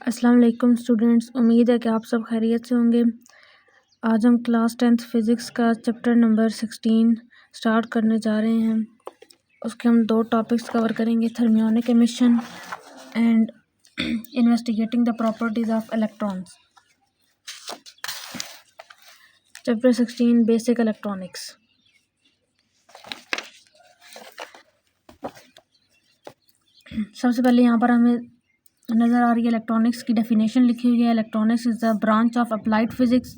अस्सलाम वालेकुम स्टूडेंट्स, उम्मीद है कि आप सब खैरियत से होंगे। आज हम क्लास 10th फ़िज़िक्स का चैप्टर नंबर 16 स्टार्ट करने जा रहे हैं। उसके हम दो टॉपिक्स कवर करेंगे, thermionic emission and investigating the properties of electrons. Chapter 16 basic electronics. सबसे पहले यहाँ पर हमें नज़र आ रही है इलेक्ट्रॉनिक्स की डेफिनेशन लिखी हुई है। Electronics is the branch of applied physics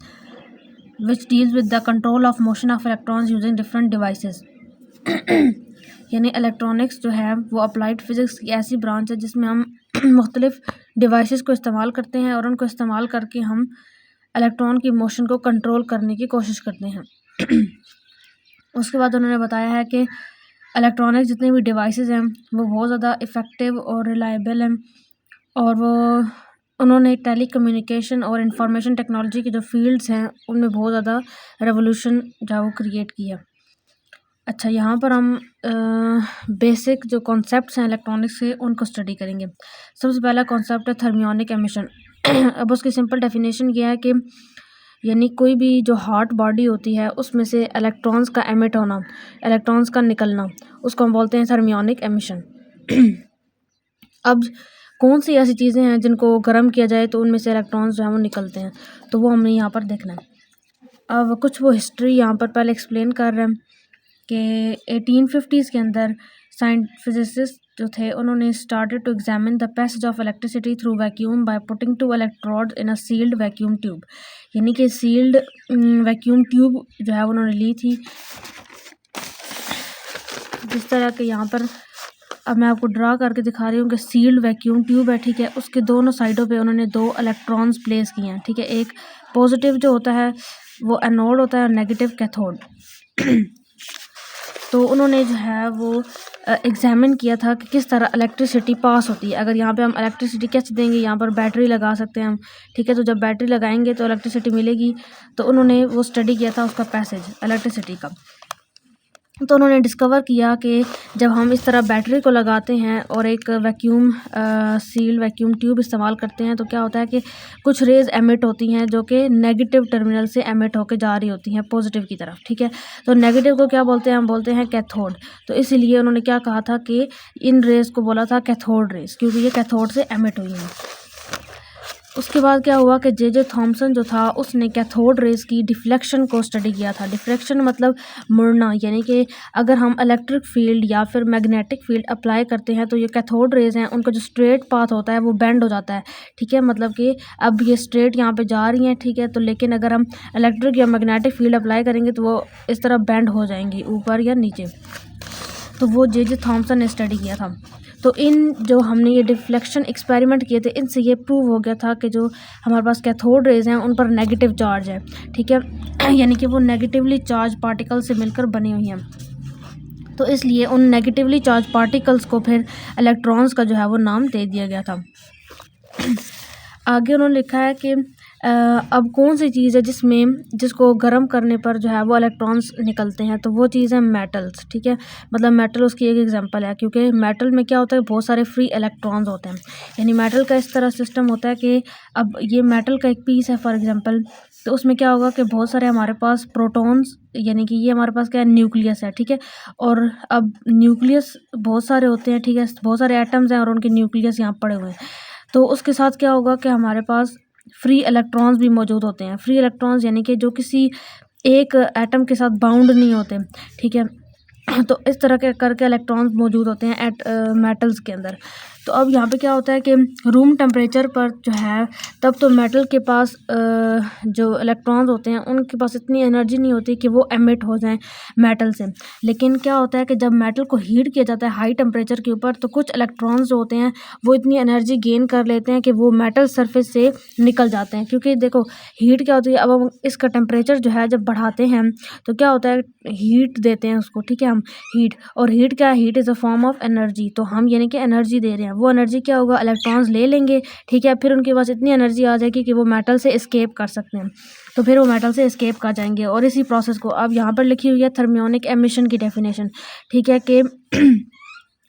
which deals with the control of motion of electrons using different devices. यानी इलेक्ट्रॉनिक्स जो है वो अप्लाइड फ़िज़िक्स की ऐसी ब्रांच है जिसमें हम मुख्तलिफ डिवाइसेस को इस्तेमाल करते हैं और उनको इस्तेमाल करके हम इलेक्ट्रॉन की मोशन को कंट्रोल करने की कोशिश करते हैं। उसके बाद उन्होंने बताया है कि इलेक्ट्रॉनिक्स जितने भी डिवाइसेस हैं वो बहुत ज़्यादा इफ़ेक्टिव और रिलायबल हैं, और वो उन्होंने टेली कम्युनिकेशन और इंफॉर्मेशन टेक्नोलॉजी की जो फील्ड्स हैं उनमें बहुत ज़्यादा रेवोल्यूशन जो है वो क्रिएट किया। अच्छा, यहाँ पर हम बेसिक जो कॉन्सेप्ट्स हैं इलेक्ट्रॉनिक्स के उनको स्टडी करेंगे। सबसे पहला कॉन्सेप्ट है थर्मियोनिक एमिशन। अब उसकी सिंपल डेफिनेशन ये है कि यानी कोई भी जो हॉट बॉडी होती है उसमें से इलेक्ट्रॉन्स का एमिट होना, इलेक्ट्रॉन्स का निकलना, उसको हम बोलते हैं थर्मियोनिक एमिशन। अब कौन सी ऐसी चीज़ें हैं जिनको गर्म किया जाए तो उनमें से इलेक्ट्रॉन्स जो हैं वो निकलते हैं, तो वो हमने यहाँ पर देखना है। अब कुछ वो हिस्ट्री यहाँ पर पहले एक्सप्लेन कर रहे हैं कि 1850s के अंदर फिजिसिस्ट जो थे उन्होंने started to examine the passage of electricity through vacuum by putting two electrode in a sealed vacuum tube. यानी कि सील्ड वैक्यूम ट्यूब जो है उन्होंने ली थी, जिस तरह के यहाँ पर अब मैं आपको ड्रा करके दिखा रही हूँ कि सील्ड वैक्यूम ट्यूब है, ठीक है। उसके दोनों साइडों पे उन्होंने दो इलेक्ट्रॉन्स प्लेस किए हैं, ठीक है। एक पॉजिटिव जो होता है वो एनोड होता है और नेगेटिव कैथोड। तो उन्होंने जो है वो एग्जामिन किया था कि किस तरह इलेक्ट्रिसिटी पास होती है। अगर यहाँ पे हम इलेक्ट्रिसिटी कैसे देंगे, यहाँ पर बैटरी लगा सकते हैं हम, ठीक है। तो जब बैटरी लगाएंगे तो इलेक्ट्रिसिटी मिलेगी। तो उन्होंने वो स्टडी किया था उसका पैसेज इलेक्ट्रिसिटी का। तो उन्होंने डिस्कवर किया कि जब हम इस तरह बैटरी को लगाते हैं और एक वैक्यूम सील वैक्यूम ट्यूब इस्तेमाल करते हैं तो क्या होता है कि कुछ रेज़ एमिट होती हैं जो कि नेगेटिव टर्मिनल से एमिट होकर जा रही होती हैं पॉजिटिव की तरफ, ठीक है। तो नेगेटिव को क्या बोलते हैं, हम बोलते हैं कैथोड। तो इसीलिए उन्होंने क्या कहा था कि इन रेज़ को बोला था कैथोड रेज़, क्योंकि ये कैथोड से एमिट हुई हैं। उसके बाद क्या हुआ कि जे थॉमसन जो था उसने कैथोड रेज़ की डिफ्लेक्शन को स्टडी किया था। डिफ्लेक्शन मतलब मुड़ना, यानी कि अगर हम इलेक्ट्रिक फील्ड या फिर मैग्नेटिक फील्ड अप्लाई करते हैं तो ये कैथोड रेज़ हैं, उनका जो स्ट्रेट पाथ होता है वो बेंड हो जाता है, ठीक है। मतलब कि अब ये स्ट्रेट यहाँ पे जा रही हैं, ठीक है। तो लेकिन अगर हम इलेक्ट्रिक या मैग्नेटिक फील्ड अप्लाई करेंगे तो वो इस तरह बेंड हो जाएंगी ऊपर या नीचे। तो वो जे थॉमसन ने स्टडी किया था। तो इन जो हमने ये डिफ्लेक्शन एक्सपेरिमेंट किए थे इनसे ये प्रूव हो गया था कि जो हमारे पास कैथोड रेज़ हैं उन पर नेगेटिव चार्ज है, ठीक है। यानी कि वो नेगेटिवली चार्ज पार्टिकल से मिलकर बनी हुई हैं। तो इसलिए उन नेगेटिवली चार्ज पार्टिकल्स को फिर इलेक्ट्रॉन्स का जो है वो नाम दे दिया गया था। आगे उन्होंने लिखा है कि अब कौन सी चीज़ है जिसको गर्म करने पर जो है वो इलेक्ट्रॉन्स निकलते हैं, तो वो चीज़ है मेटल्स, ठीक है। मतलब मेटल उसकी एक एग्जांपल है, क्योंकि मेटल में क्या होता है, बहुत सारे फ्री इलेक्ट्रॉन्स होते हैं। यानी मेटल का इस तरह सिस्टम होता है कि अब ये मेटल का एक पीस है फॉर एग्जांपल, तो उसमें क्या होगा कि बहुत सारे हमारे पास प्रोटॉन्स, यानी कि ये हमारे पास क्या है, न्यूक्लियस है, ठीक है। और अब न्यूक्लियस बहुत सारे होते हैं, ठीक है। बहुत सारे एटम्स हैं और उनके न्यूक्लियस यहाँ पड़े हुए हैं। तो उसके साथ क्या होगा कि हमारे पास फ्री इलेक्ट्रॉन्स भी मौजूद होते हैं। फ्री इलेक्ट्रॉन्स यानी कि जो किसी एक एटम के साथ बाउंड नहीं होते, ठीक है। तो इस तरह के करके इलेक्ट्रॉन्स मौजूद होते हैं मेटल्स के अंदर। तो अब यहाँ पे क्या होता है कि रूम टेम्परेचर पर जो है तब तो मेटल के पास जो इलेक्ट्रॉन्स होते हैं उनके पास इतनी एनर्जी नहीं होती कि वो एमिट हो जाएं मेटल से। लेकिन क्या होता है कि जब मेटल को हीट किया जाता है हाई टेम्परेचर के ऊपर, तो कुछ इलेक्ट्रॉन्स जो होते हैं वो इतनी एनर्जी गेन कर लेते हैं कि वो मेटल सरफेस से निकल जाते हैं। क्योंकि देखो हीट क्या होती है, अब हम इसका टेम्परेचर जो है जब बढ़ाते हैं तो क्या होता है, हीट देते हैं उसको, ठीक है। हम हीट, और हीट क्या है, heat is a form of energy. तो हम यानी कि एनर्जी दे रहे हैं, वो एनर्जी क्या होगा, इलेक्ट्रॉन्स ले लेंगे, ठीक है। फिर उनके पास इतनी एनर्जी आ जाएगी कि वो मेटल से एस्केप कर सकते हैं, तो फिर वो मेटल से एस्केप कर जाएंगे। और इसी प्रोसेस को अब यहाँ पर लिखी हुई है थर्मियोनिक एमिशन की डेफिनेशन, ठीक है, कि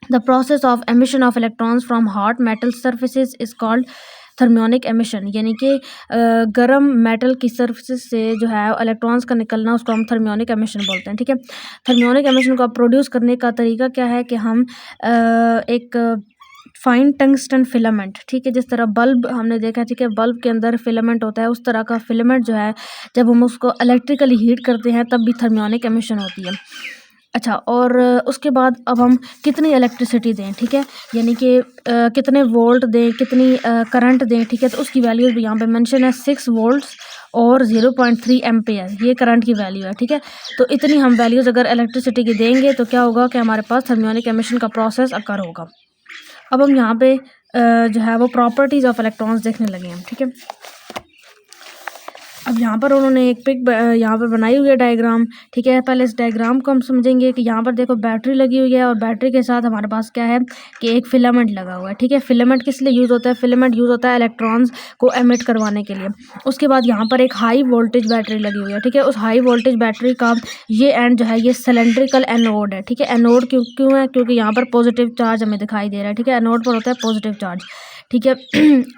the process of emission of electrons from hot metal surfaces is called thermionic emission, यानी कि गर्म मेटल की सरफेस से जो है इलेक्ट्रॉन्स का निकलना, उसको हम थर्मियोनिक एमिशन बोलते हैं। ठीक है, थर्मियोनिक एमिशन को प्रोड्यूस करने का तरीका क्या है कि हम एक फाइन टंगस्टन फिलामेंट, ठीक है, जिस तरह बल्ब हमने देखा, ठीक है, बल्ब के अंदर फिलामेंट होता है, उस तरह का फिलामेंट जो है जब हम उसको इलेक्ट्रिकली हीट करते हैं तब भी थर्मियोनिक एमिशन होती है। अच्छा, और उसके बाद अब हम कितनी इलेक्ट्रिसिटी दें, ठीक है, यानी कि कितने वोल्ट दें, कितनी करंट दें, ठीक है, तो उसकी वैल्यूज भी यहाँ पे मेंशन है, 6 वोल्ट्स और 0.3 एम्पेयर, ये करंट की वैल्यू है। ठीक है, तो इतनी हम वैल्यूज़ अगर इलेक्ट्रिसिटी की देंगे तो क्या होगा कि हमारे पास थर्मियोनिक एमिशन का प्रोसेस अकर होगा। अब हम यहाँ पे जो है वो प्रॉपर्टीज़ ऑफ इलेक्ट्रॉन्स देखने लगे हैं। ठीक है, अब यहाँ पर उन्होंने एक पिक यहाँ पर बनाई हुई है डायग्राम। ठीक है, पहले इस डायग्राम को हम समझेंगे कि यहाँ पर देखो बैटरी लगी हुई है और बैटरी के साथ हमारे पास क्या है कि एक फिलामेंट लगा हुआ है। ठीक है, फिलामेंट किस लिए यूज़ होता है? फिलामेंट यूज़ होता है इलेक्ट्रॉन्स को एमिट करवाने के लिए। उसके बाद यहाँ पर एक हाई वोल्टेज बैटरी लगी हुई है। ठीक है, उस हाई वोल्टेज बैटरी का ये एंड जो है ये सिलेंड्रिकल एनोड है। ठीक है, एनोड क्यों है? क्योंकि यहाँ पर पॉजिटिव चार्ज हमें दिखाई दे रहा है। ठीक है, एनोड पर होता है पॉजिटिव चार्ज। ठीक है,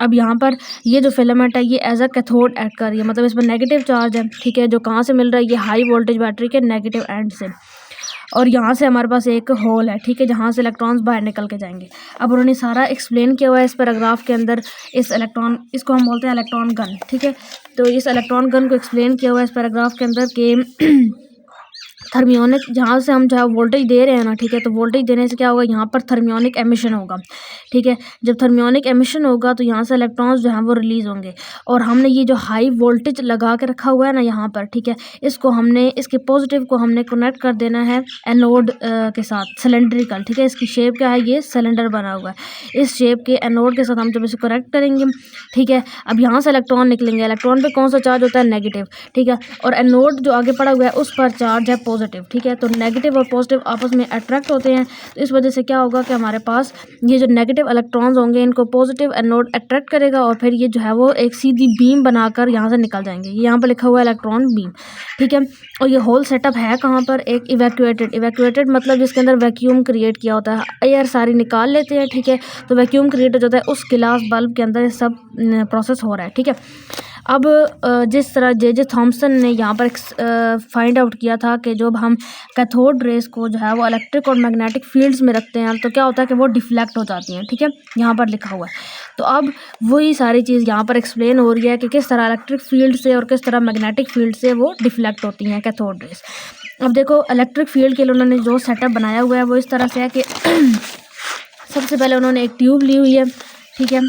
अब यहाँ पर ये जो फिलामेंट है ये एज अ कैथोड एक्ट कर रही है, मतलब इसमें नेगेटिव चार्ज है। ठीक है, जो कहाँ से मिल रहा है? ये हाई वोल्टेज बैटरी के नेगेटिव एंड से, और यहाँ से हमारे पास एक होल है। ठीक है, जहाँ से इलेक्ट्रॉन्स बाहर निकल के जाएंगे। अब उन्होंने सारा एक्सप्लेन किया हुआ है इस पैराग्राफ के अंदर। इस इलेक्ट्रॉन, इसको हम बोलते हैं इलेक्ट्रॉन गन। ठीक है, तो इस इलेक्ट्रॉन गन को एक्सप्लेन किया हुआ है इस पैराग्राफ के अंदर कि थर्मियोनिक, जहाँ से हम जहाँ वोल्टेज दे रहे हैं ना, ठीक है, तो वोल्टेज देने से क्या होगा? यहाँ पर थर्मियोनिक एमिशन होगा। ठीक है, जब थर्मियोनिक एमिशन होगा तो यहाँ से इलेक्ट्रॉन्स जो हैं वो रिलीज़ होंगे, और हमने ये जो हाई वोल्टेज लगा के रखा हुआ है ना यहाँ पर, ठीक है, इसको हमने, इसके पॉजिटिव को हमने कनेक्ट कर देना है एनोड के साथ, सिलेंड्रिकल। ठीक है, इसकी शेप क्या है? ये सिलेंडर बना हुआ है। इस शेप के एनोड के साथ हम जब इसे कनेक्ट करेंगे, ठीक है, अब यहाँ से इलेक्ट्रॉन निकलेंगे। इलेक्ट्रॉन पे कौन सा चार्ज होता है? नेगेटिव। ठीक है, और एनोड जो आगे पड़ा हुआ है उस पर चार्ज है पॉजिटिव। ठीक है, तो नेगेटिव और पॉजिटिव आपस में अट्रैक्ट होते हैं, तो इस वजह से क्या होगा कि हमारे पास ये जो नेगेटिव इलेक्ट्रॉन्स होंगे इनको पॉजिटिव एनोड अट्रैक्ट करेगा, और फिर ये जो है वो एक सीधी बीम बनाकर यहाँ से निकल जाएंगे। ये यहाँ पर लिखा हुआ है इलेक्ट्रॉन बीम। ठीक है, और ये होल सेटअप है कहाँ पर? एक इवैक्यूएटेड मतलब जिसके अंदर वैक्यूम क्रिएट किया होता है, एयर सारी निकाल लेते हैं। ठीक है, तो वैक्यूम क्रिएट हो जाता है, उस गिलास बल्ब के अंदर ये सब प्रोसेस हो रहा है। ठीक है, अब जिस तरह जे थॉमसन ने यहाँ पर फाइंड आउट किया था कि जब हम कैथोड रेस को जो है वो इलेक्ट्रिक और मैग्नेटिक फील्ड्स में रखते हैं तो क्या होता है कि वो डिफ्लेक्ट हो जाती हैं। ठीक है, यहाँ पर लिखा हुआ है। तो अब वही सारी चीज़ यहाँ पर एक्सप्लेन हो रही है कि किस तरह इलेक्ट्रिक फील्ड से और किस तरह मैग्नेटिक फील्ड से वो डिफ्लेक्ट होती हैं कैथोड रेस। अब देखो, इलेक्ट्रिक फील्ड के लिए उन्होंने जो सेटअप बनाया हुआ है वो इस तरह से है कि सबसे पहले उन्होंने एक ट्यूब ली हुई है। ठीक है,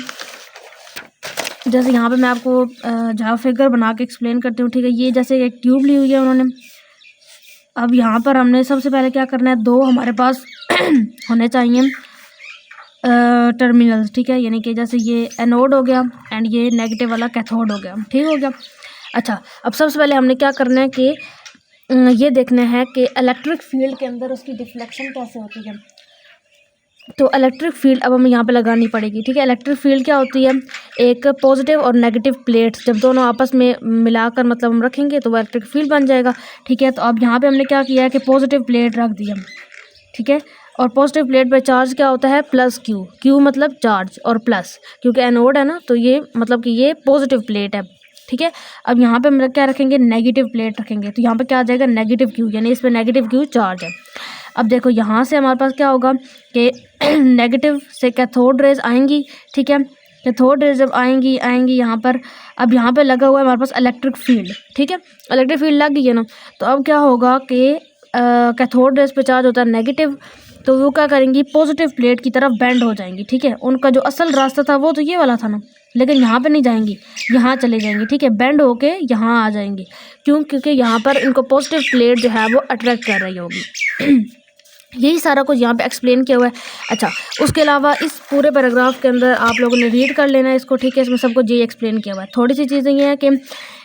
जैसे यहाँ पे मैं आपको जहाँ फिगर बना के एक्सप्लेन करती हूँ। ठीक है, ये जैसे एक ट्यूब ली हुई है उन्होंने। अब यहाँ पर हमने सबसे पहले क्या करना है? दो हमारे पास होने चाहिए टर्मिनल्स। ठीक है, यानी कि जैसे ये एनोड हो गया एंड ये नेगेटिव वाला कैथोड हो गया। ठीक हो गया। अच्छा, अब सबसे पहले हमने क्या करना है कि ये देखना है कि इलेक्ट्रिक फील्ड के अंदर उसकी डिफ्लेक्शन कैसे होती है। तो इलेक्ट्रिक फील्ड अब हमें यहाँ पे लगानी पड़ेगी। ठीक है, इलेक्ट्रिक फील्ड क्या होती है? एक पॉजिटिव और नेगेटिव प्लेट्स जब दोनों आपस में मिलाकर मतलब हम रखेंगे तो वो इलेक्ट्रिक फील्ड बन जाएगा। ठीक है, तो अब यहाँ पे हमने क्या किया है कि पॉजिटिव प्लेट रख दिया। ठीक है, और पॉजिटिव प्लेट पे चार्ज क्या होता है? Plus Q. क्यू मतलब चार्ज, और प्लस क्योंकि एनोड है ना, तो ये मतलब कि ये पॉजिटिव प्लेट है। ठीक है, अब यहाँ पे हम क्या रखेंगे? नेगेटिव प्लेट रखेंगे, तो यहाँ पे क्या आ जाएगा? नेगेटिव क्यू, यानी इस पर नेगेटिव क्यू चार्ज है। अब देखो, यहाँ से हमारे पास क्या होगा कि नेगेटिव से कैथोड रेज आएंगी। ठीक है, कैथोड रेज जब आएंगी यहाँ पर, अब यहाँ पे लगा हुआ है हमारे पास इलेक्ट्रिक फील्ड। ठीक है, इलेक्ट्रिक फील्ड लग गई है ना, तो अब क्या होगा कि कैथोड रेज पे चार्ज होता है नेगेटिव, तो वो क्या करेंगी? पॉजिटिव प्लेट की तरफ बेंड हो जाएंगी। ठीक है, उनका जो असल रास्ता था वो तो ये वाला था ना, लेकिन यहाँ पे नहीं जाएंगी, यहाँ चले जाएंगी। ठीक है, बेंड होके यहाँ आ जाएंगी। क्यों? क्योंकि यहाँ पर इनको पॉजिटिव प्लेट जो है वो अट्रैक्ट कर रही होगी। यही सारा कुछ यहाँ पे एक्सप्लेन किया हुआ है। अच्छा, उसके अलावा इस पूरे पैराग्राफ के अंदर आप लोगों ने रीड कर लेना है इसको। ठीक है, इसमें सब कुछ ये एक्सप्लेन किया हुआ है। थोड़ी सी चीज़ें ये है कि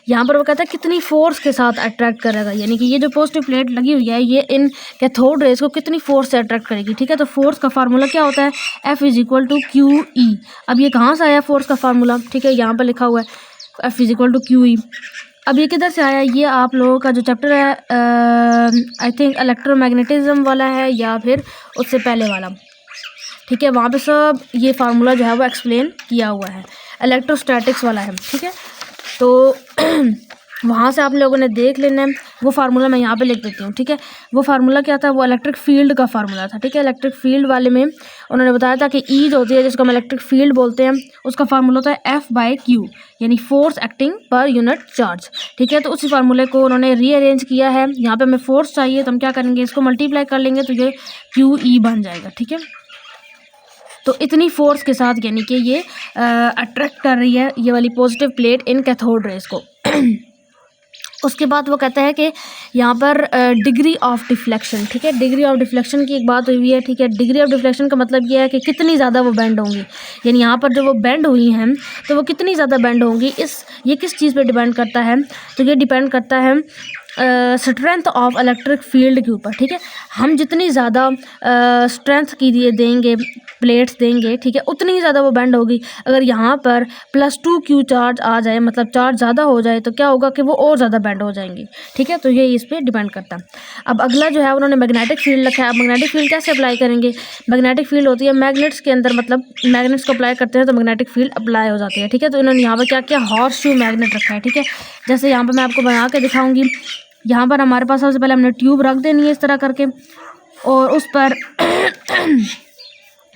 यहाँ पर वो कहता है कितनी फोर्स के साथ अट्रैक्ट करेगा, यानी कि ये जो पॉजिटिव प्लेट लगी हुई है ये इन कैथोड रेज को कितनी फोर्स से अट्रैक्ट करेगी। ठीक है, तो फोर्स का फार्मूला क्या होता है? F = QE। अब ये कहाँ से आया फोर्स का फार्मूला? ठीक है, यहाँ पर लिखा हुआ है F = QE। अब ये किधर से आया? ये आप लोगों का जो चैप्टर है आई थिंक इलेक्ट्रोमैग्नेटिज्म वाला है या फिर उससे पहले वाला। ठीक है, वहाँ पे सब ये फार्मूला जो है वो एक्सप्लेन किया हुआ है। इलेक्ट्रोस्टैटिक्स वाला है, ठीक है। तो वहाँ से आप लोगों ने देख लेना है। वो फार्मूला मैं यहाँ पे लिख देती हूँ, ठीक है। वो फार्मूला क्या था, वो इलेक्ट्रिक फील्ड का फार्मूला था, ठीक है। इलेक्ट्रिक फील्ड वाले में उन्होंने बताया था कि ई जो होती है, जिसको हम इलेक्ट्रिक फील्ड बोलते हैं, उसका फार्मूला होता है F/Q, यानी force acting per unit charge, ठीक है। तो उसी फार्मूले को उन्होंने रीअरेंज किया है। यहाँ पे हमें फोर्स चाहिए तो हम क्या करेंगे, इसको मल्टीप्लाई कर लेंगे तो ये QE बन जाएगा, ठीक है। तो इतनी फोर्स के साथ यानी कि ये अट्रैक्ट कर रही है ये वाली पॉजिटिव प्लेट इन कैथोड रेज को। उसके बाद वो कहता है कि यहाँ पर डिग्री ऑफ डिफ्लेक्शन, ठीक है। डिग्री ऑफ डिफ्लेक्शन की एक बात हुई है, ठीक है। डिग्री ऑफ डिफ्लेक्शन का मतलब ये है कि कितनी ज़्यादा वो बेंड होंगी, यानी यहाँ पर जो वो बेंड हुई हैं तो वो कितनी ज़्यादा बेंड होंगी, ये किस चीज़ पे डिपेंड करता है, तो ये डिपेंड करता है स्ट्रेंथ ऑफ इलेक्ट्रिक फील्ड के ऊपर, ठीक है। हम जितनी ज़्यादा स्ट्रेंथ की देंगे, प्लेट्स देंगे, ठीक है, उतनी ही ज़्यादा वो बेंड होगी। अगर यहाँ पर +2Q चार्ज आ जाए, मतलब चार्ज ज़्यादा हो जाए, तो क्या होगा कि वो और ज़्यादा बेंड हो जाएंगी, ठीक है। तो ये इस पर डिपेंड करता है। अब अगला जो है उन्होंने मैग्नेटिक फील्ड रखा है। अब मैग्नेटिक फील्ड कैसे अप्लाई करेंगे, मैग्नेटिक फील्ड होती है मैग्नेट्स के अंदर, मतलब मैग्नेट्स को अप्लाई करते हैं तो मैग्नेटिक फील्ड अप्लाई हो जाती है, ठीक है। तो इन्होंने यहाँ पर क्या किया, हॉर्स शू मैग्नेट रखा है, ठीक है। जैसे यहाँ पर मैं आपको बना के दिखाऊंगी। यहाँ पर हमारे पास सबसे पहले हमने ट्यूब रख देनी है इस तरह करके, और उस पर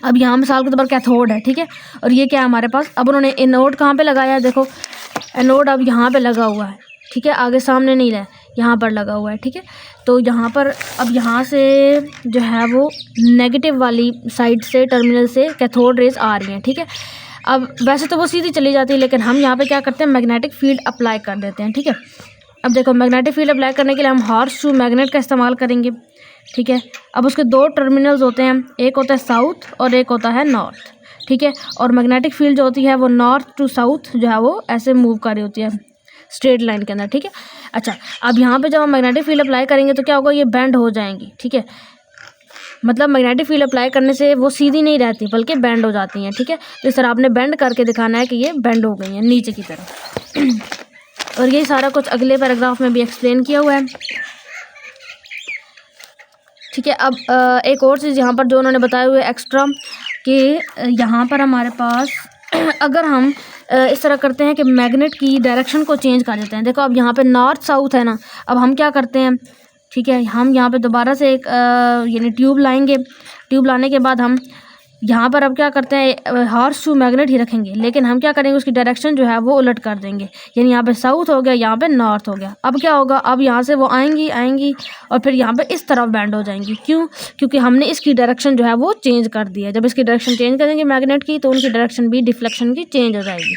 अब यहाँ मिसाल के तौर पर कैथोड है, ठीक है। और ये क्या है हमारे पास, अब उन्होंने एनोड कहाँ पे लगाया है, देखो एनोड अब यहाँ पे लगा हुआ है, ठीक है। आगे सामने नहीं है, यहाँ पर लगा हुआ है, ठीक है। तो यहाँ पर अब यहाँ से जो है वो नेगेटिव वाली साइड से टर्मिनल से कैथोड रेज आ रही हैं, ठीक है। अब वैसे तो वो सीधी चली जाती है, लेकिन हम यहाँ पे क्या करते हैं, मैग्नेटिक फील्ड अप्लाई कर देते हैं, ठीक है। अब देखो मैग्नेटिक फील्ड अप्लाई करने के लिए हम हॉर्स शू मैग्नेट का इस्तेमाल करेंगे, ठीक है। अब उसके दो टर्मिनल्स होते हैं, एक होता है साउथ और एक होता है नॉर्थ, ठीक है। और मैग्नेटिक फील्ड जो होती है वो नॉर्थ टू साउथ जो है वो ऐसे मूव कर रही होती है स्ट्रेट लाइन के अंदर, ठीक है। अच्छा, अब यहाँ पे जब हम मैग्नेटिक फील्ड अप्लाई करेंगे तो क्या होगा, ये बेंड हो जाएंगी, ठीक है। मतलब मैग्नेटिक फील्ड अप्लाई करने से वो सीधी नहीं रहती बल्कि बेंड हो जाती हैं, ठीक है। तो इस तरह आपने बेंड करके दिखाना है कि ये बेंड हो गई हैं नीचे की तरफ। और ये सारा कुछ अगले पैराग्राफ में भी एक्सप्लेन किया हुआ है, ठीक है। अब एक और चीज़ यहाँ पर जो उन्होंने बताया हुआ है एक्स्ट्रा, कि यहाँ पर हमारे पास अगर हम इस तरह करते हैं कि मैग्नेट की डायरेक्शन को चेंज कर देते हैं। देखो अब यहाँ पे नॉर्थ साउथ है ना, अब हम क्या करते हैं, ठीक है, हम यहाँ पे दोबारा से एक यानी ट्यूब लाएंगे। ट्यूब लाने के बाद हम यहाँ पर अब क्या करते हैं, हॉर्स शू मैग्नेट ही रखेंगे, लेकिन हम क्या करेंगे, उसकी डायरेक्शन जो है वो उलट कर देंगे, यानी यहाँ पे साउथ हो गया, यहाँ पे नॉर्थ हो गया। अब क्या होगा, अब यहाँ से वो आएंगी और फिर यहाँ पे इस तरफ बैंड हो जाएंगी। क्यों, क्योंकि हमने इसकी डायरेक्शन जो है वो चेंज कर दी है। जब इसकी डायरेक्शन चेंज करेंगे मैग्नेट की, तो उनकी डायरेक्शन भी डिफ्लेक्शन की चेंज हो जाएगी।